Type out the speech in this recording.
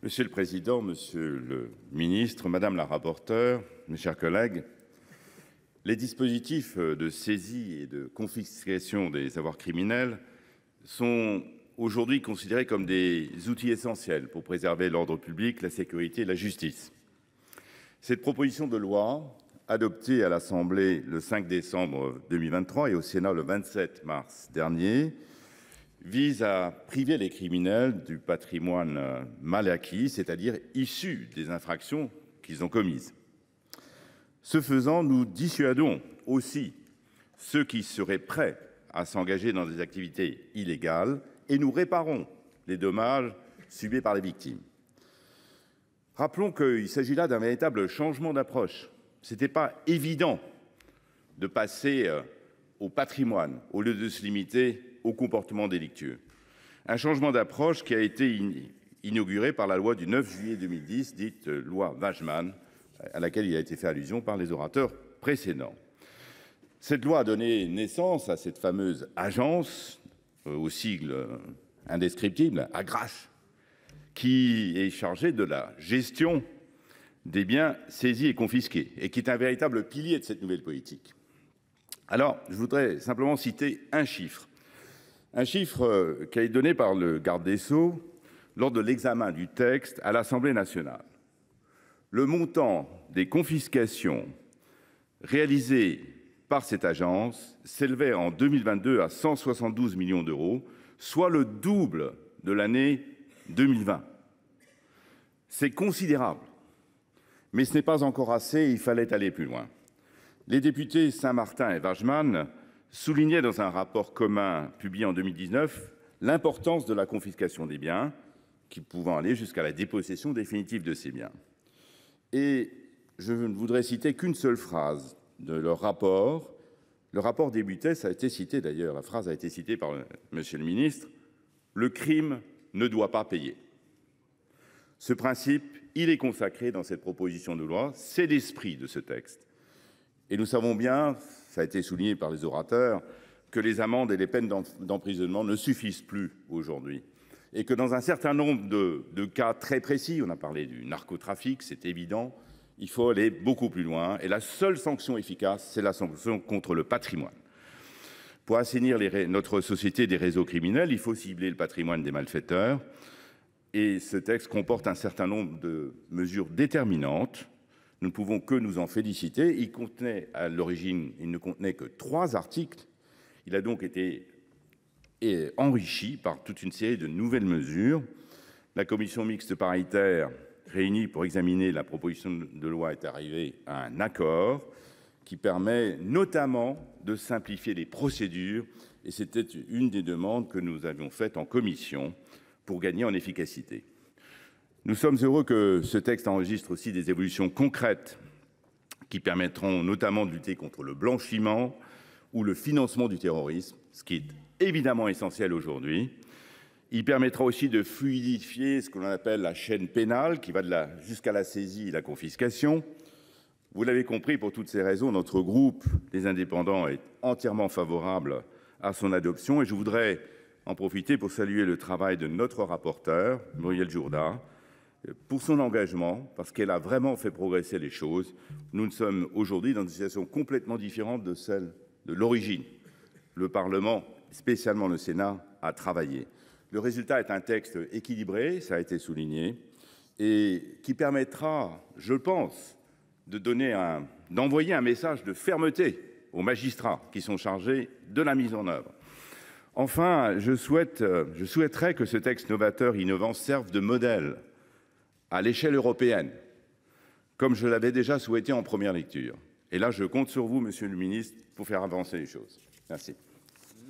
Monsieur le président, monsieur le ministre, madame la rapporteure, mes chers collègues, les dispositifs de saisie et de confiscation des avoirs criminels sont aujourd'hui considérés comme des outils essentiels pour préserver l'ordre public, la sécurité et la justice. Cette proposition de loi, adoptée à l'Assemblée le 5 décembre 2023 et au Sénat le 27 mars dernier, vise à priver les criminels du patrimoine mal acquis, c'est-à-dire issu des infractions qu'ils ont commises. Ce faisant, nous dissuadons aussi ceux qui seraient prêts à s'engager dans des activités illégales et nous réparons les dommages subis par les victimes. Rappelons qu'il s'agit là d'un véritable changement d'approche. Ce n'était pas évident de passer au patrimoine au lieu de se limiter au comportement délictueux. Un changement d'approche qui a été inauguré par la loi du 9 juillet 2010, dite loi Wagemann, à laquelle il a été fait allusion par les orateurs précédents. Cette loi a donné naissance à cette fameuse agence, au sigle indescriptible, AGRAS, qui est chargée de la gestion des biens saisis et confisqués et qui est un véritable pilier de cette nouvelle politique. Alors, je voudrais simplement citer un chiffre qui a été donné par le garde des Sceaux lors de l'examen du texte à l'Assemblée nationale. Le montant des confiscations réalisées par cette agence s'élevait en 2022 à 172 millions d'euros, soit le double de l'année 2020. C'est considérable, mais ce n'est pas encore assez, il fallait aller plus loin. Les députés Saint-Martin et Wagemann soulignaient dans un rapport commun publié en 2019 l'importance de la confiscation des biens, qui pouvant aller jusqu'à la dépossession définitive de ces biens. Et je ne voudrais citer qu'une seule phrase de leur rapport. Le rapport débutait, ça a été cité d'ailleurs, la phrase a été citée par monsieur le ministre, « Le crime ne doit pas payer ». Ce principe, il est consacré dans cette proposition de loi, c'est l'esprit de ce texte. Et nous savons bien, ça a été souligné par les orateurs, que les amendes et les peines d'emprisonnement ne suffisent plus aujourd'hui. Et que dans un certain nombre de cas très précis, on a parlé du narcotrafic, c'est évident, il faut aller beaucoup plus loin. Et la seule sanction efficace, c'est la sanction contre le patrimoine. Pour assainir notre société des réseaux criminels, il faut cibler le patrimoine des malfaiteurs. Et ce texte comporte un certain nombre de mesures déterminantes. Nous ne pouvons que nous en féliciter. Il contenait, à l'origine, il ne contenait que 3 articles. Il a donc été enrichi par toute une série de nouvelles mesures. La commission mixte paritaire réunie pour examiner la proposition de loi est arrivée à un accord qui permet notamment de simplifier les procédures. Et c'était une des demandes que nous avions faites en commission pour gagner en efficacité. Nous sommes heureux que ce texte enregistre aussi des évolutions concrètes qui permettront notamment de lutter contre le blanchiment ou le financement du terrorisme, ce qui est évidemment essentiel aujourd'hui. Il permettra aussi de fluidifier ce que l'on appelle la chaîne pénale qui va jusqu'à la saisie et la confiscation. Vous l'avez compris, pour toutes ces raisons, notre groupe des Indépendants est entièrement favorable à son adoption et je voudrais en profiter pour saluer le travail de notre rapporteure, Muriel Jourda, pour son engagement, parce qu'elle a vraiment fait progresser les choses. Nous sommes aujourd'hui dans une situation complètement différente de celle de l'origine. Le Parlement, spécialement le Sénat, a travaillé. Le résultat est un texte équilibré, ça a été souligné, et qui permettra, je pense, d'envoyer un message de fermeté aux magistrats qui sont chargés de la mise en œuvre. Enfin, je souhaiterais que ce texte novateur, innovant, serve de modèle à l'échelle européenne, comme je l'avais déjà souhaité en première lecture. Et là, je compte sur vous, monsieur le ministre, pour faire avancer les choses. Merci.